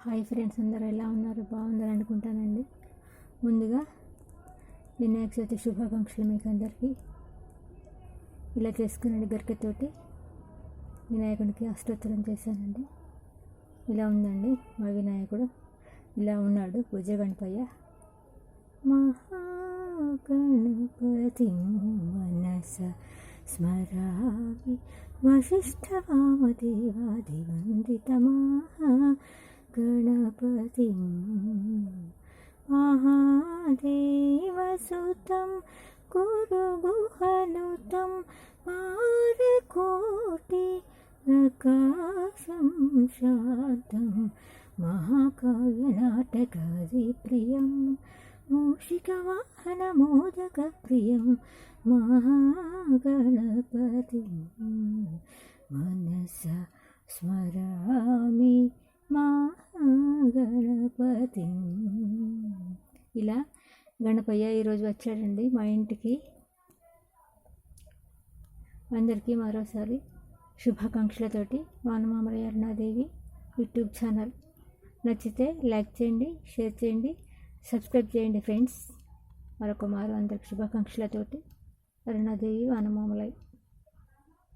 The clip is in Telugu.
హాయ్ ఫ్రెండ్స్, అందరూ ఎలా ఉన్నారు? బాగుందని అనుకుంటానండి. ముందుగా వినాయక చవితి శుభాకాంక్షలు మీకు అందరికీ. ఇలా చేసుకున్నాడు గరికతోటి వినాయకుడికి అష్టోత్తరం చేశానండి. ఇలా ఉందండి మా వినాయకుడు, ఇలా ఉన్నాడు పూజ గణపయ్య. మహాగణపతి మనస స్మరామి వశిష్ఠవామదేవాదివందితమహా గణపతి మహాదేవసుతం గురుగుహనుతం మారకోటి ప్రకాశం శాంతం మహాకావ్యనాటకాది ప్రియం మూషికవాహన మోదక ప్రియం మహాగణపతి మనస స్మరామి మహాగణపతి. ఇలా గణపయ్య ఈరోజు వచ్చాడండి మా ఇంటికి. అందరికీ మరోసారి శుభాకాంక్షలతోటి వానమామలయ్య అరుణాదేవి యూట్యూబ్ ఛానల్. నచ్చితే లైక్ చేయండి, షేర్ చేయండి, సబ్స్క్రైబ్ చేయండి ఫ్రెండ్స్. మరొక మారు అందరికి శుభాకాంక్షలతోటి అరుణాదేవి వానమామలయ్య.